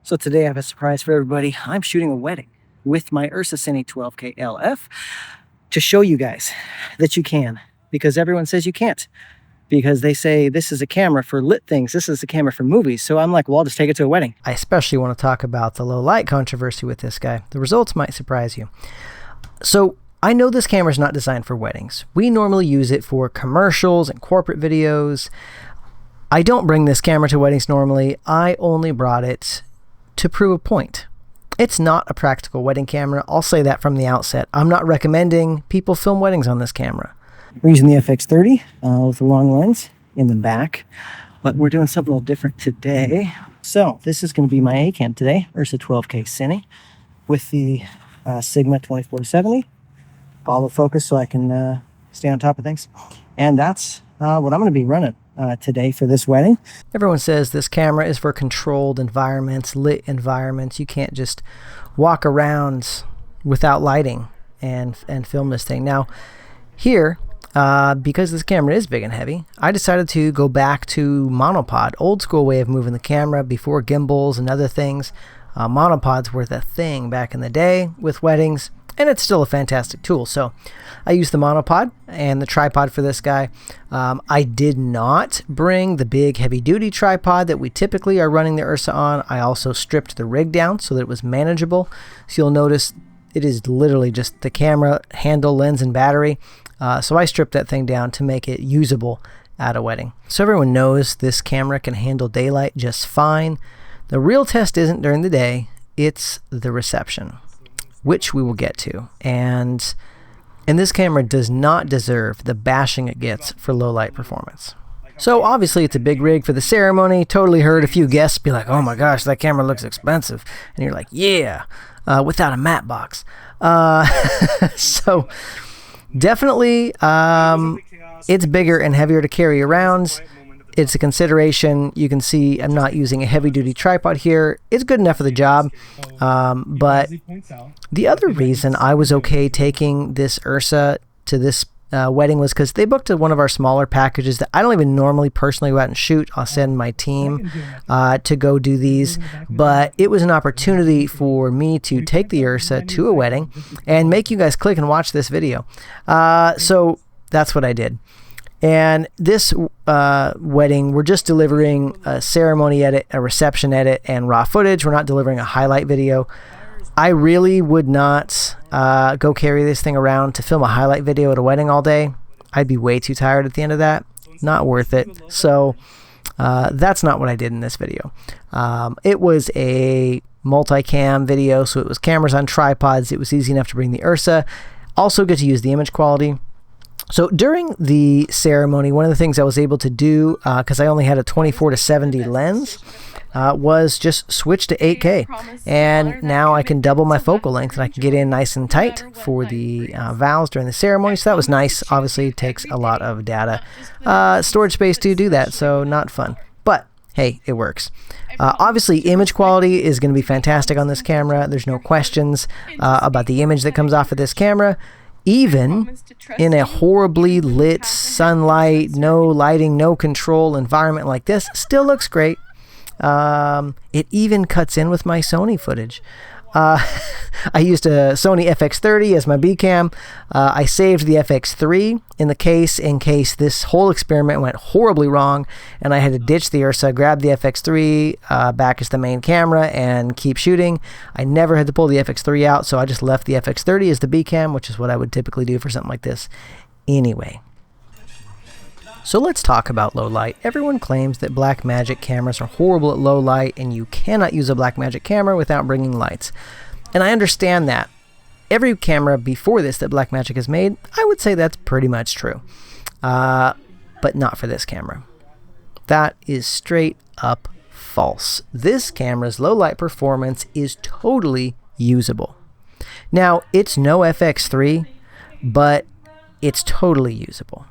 So today I have a surprise for everybody. I'm shooting a wedding with my URSA Cine 12K LF to show you guys that you can, because everyone says you can't, because they say this is a camera for lit things, this is a camera for movies. So I'm like, well, I'll just take it to a wedding. I especially want to talk about the low light controversy with this guy. The results might surprise you. So I know this camera is not designed for weddings. We normally use it for commercials and corporate videos. I don't bring this camera to weddings normally. I only brought it to prove a point. It's not a practical wedding camera. I'll say that from the outset. I'm not recommending people film weddings on this camera. We're using the FX30 with a long lens in the back, but we're doing something a little different today. So this is going to be my A cam today, URSA 12K Cine, with the Sigma 24-70. Follow focus so I can stay on top of things. And that's what I'm going to be running today for this wedding. Everyone says this camera is for controlled environments, lit environments. You can't just walk around without lighting and film this thing. Now, here, because this camera is big and heavy, I decided to go back to monopod, old school way of moving the camera before gimbals and other things. Monopods were the thing back in the day with weddings, and it's still a fantastic tool. So I used the monopod and the tripod for this guy. I did not bring the big heavy duty tripod that we typically are running the URSA on. I also stripped the rig down so that it was manageable. So you'll notice it is literally just the camera, handle, lens, and battery. So I stripped that thing down to make it usable at a wedding. So everyone knows this camera can handle daylight just fine. The real test isn't during the day, it's the reception, which we will get to. And this camera does not deserve the bashing it gets for low light performance. So obviously it's a big rig for the ceremony. Totally heard a few guests be like, oh my gosh, that camera looks expensive. And you're like, yeah, without a matte box. So definitely it's bigger and heavier to carry around. It's a consideration. You can see I'm not using a heavy-duty tripod here. It's good enough for the job. But the other reason I was okay taking this URSA to this wedding was because they booked one of our smaller packages that I don't even normally personally go out and shoot. I'll send my team to go do these. But it was an opportunity for me to take the URSA to a wedding and make you guys click and watch this video. So that's what I did. And this wedding, we're just delivering a ceremony edit, a reception edit, and raw footage. We're not delivering a highlight video. I really would not go carry this thing around to film a highlight video at a wedding all day. I'd be way too tired at the end of that. Not worth it. So that's not what I did in this video. It was a multicam video, so it was cameras on tripods. It was easy enough to bring the URSA. Also good to use the image quality. So during the ceremony, one of the things I was able to do, because I only had a 24-70 lens, was just switch to 8K. And now I can double my focal length and I can get in nice and tight for the vows during the ceremony. So that was nice. Obviously, it takes a lot of data storage space to do that, so not fun. But hey, it works. Obviously, image quality is going to be fantastic on this camera. There's no questions about the image that comes off of this camera. Even in a horribly lit, sunlight, no lighting, no control environment like this, still looks great. It even cuts in with my Sony footage. I used a Sony FX30 as my B cam. I saved the FX3 in the case in case this whole experiment went horribly wrong and I had to ditch the URSA, grab the FX3 back as the main camera and keep shooting. I never had to pull the FX3 out, so I just left the FX30 as the B cam, which is what I would typically do for something like this anyway. So let's talk about low light. Everyone claims that Blackmagic cameras are horrible at low light and you cannot use a Blackmagic camera without bringing lights. And I understand that. Every camera before this that Blackmagic has made, I would say that's pretty much true. But not for this camera. That is straight up false. This camera's low light performance is totally usable. Now, it's no FX3, but it's totally usable.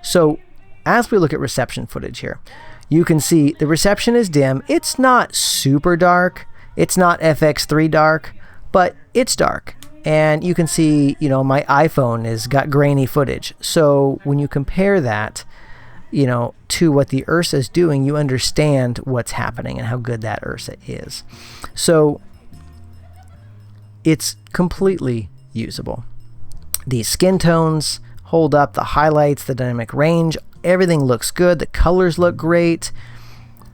So, as we look at reception footage here, you can see the reception is dim. It's not super dark. It's not FX3 dark, but it's dark. And you can see, my iPhone has got grainy footage. So when you compare that, to what the URSA is doing, you understand what's happening and how good that URSA is. So it's completely usable. The skin tones hold up, the highlights, the dynamic range, everything looks good, the colors look great.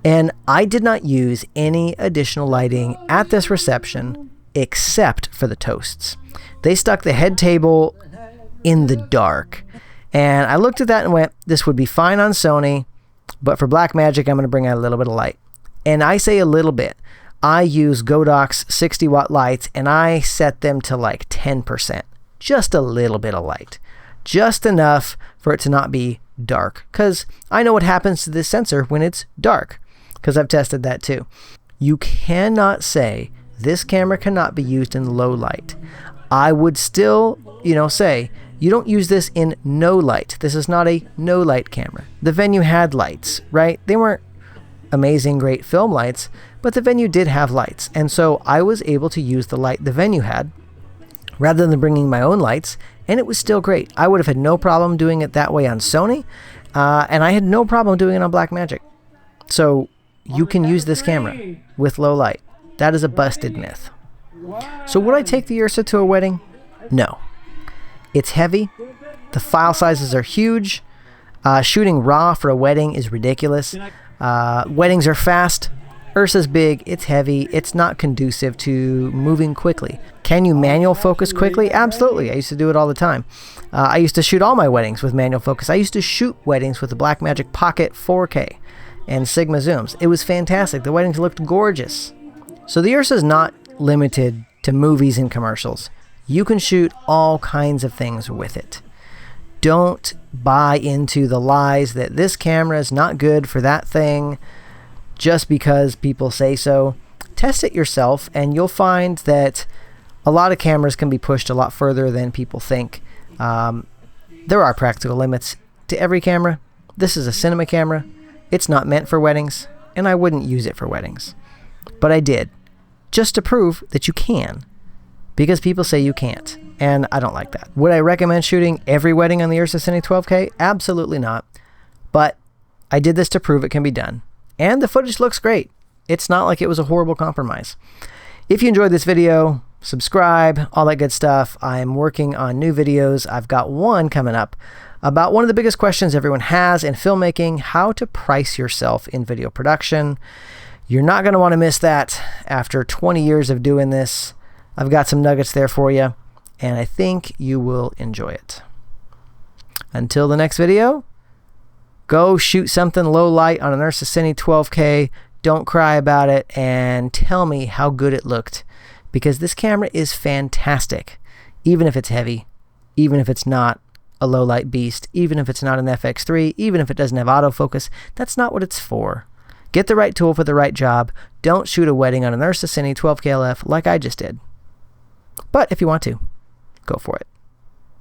And I did not use any additional lighting at this reception except for the toasts. They stuck the head table in the dark. And I looked at that and went, this would be fine on Sony, but for Blackmagic, I'm going to bring out a little bit of light. And I say a little bit. I use Godok's 60-watt lights, and I set them to like 10%. Just a little bit of light. Just enough for it to not be dark. Because I know what happens to this sensor when it's dark. Because I've tested that too. You cannot say this camera cannot be used in low light. I would still, say, you don't use this in no light. This is not a no light camera. The Venue had lights, right? They weren't amazing, great film lights, but the Venue did have lights. And so I was able to use the light the Venue had rather than bringing my own lights, and it was still great. I would have had no problem doing it that way on Sony, and I had no problem doing it on Blackmagic. So you can use this camera with low light. That is a busted myth. So would I take the URSA to a wedding? No. It's heavy. The file sizes are huge. Shooting RAW for a wedding is ridiculous. Weddings are fast. URSA's big. It's heavy. It's not conducive to moving quickly. Can you manual focus quickly? Absolutely. I used to do it all the time. I used to shoot all my weddings with manual focus. I used to shoot weddings with the Blackmagic Pocket 4K and Sigma zooms. It was fantastic. The weddings looked gorgeous. So the URSA is not limited to movies and commercials. You can shoot all kinds of things with it. Don't buy into the lies that this camera is not good for that thing just because people say so. Test it yourself and you'll find that a lot of cameras can be pushed a lot further than people think. There are practical limits to every camera. This is a cinema camera. It's not meant for weddings, and I wouldn't use it for weddings. But I did, just to prove that you can, because people say you can't, and I don't like that. Would I recommend shooting every wedding on the URSA Cine 12K? Absolutely not. But I did this to prove it can be done. And the footage looks great. It's not like it was a horrible compromise. If you enjoyed this video, subscribe, all that good stuff. I'm working on new videos. I've got one coming up about one of the biggest questions everyone has in filmmaking, how to price yourself in video production. You're not going to want to miss that. After 20 years of doing this, I've got some nuggets there for you, and I think you will enjoy it. Until the next video, go shoot something low light on an URSA Cine 12K. Don't cry about it, and tell me how good it looked, because this camera is fantastic, even if it's heavy, even if it's not a low light beast, even if it's not an FX3, even if it doesn't have autofocus. That's not what it's for. Get the right tool for the right job. Don't shoot a wedding on an URSA Cine 12K LF like I just did. But if you want to, go for it.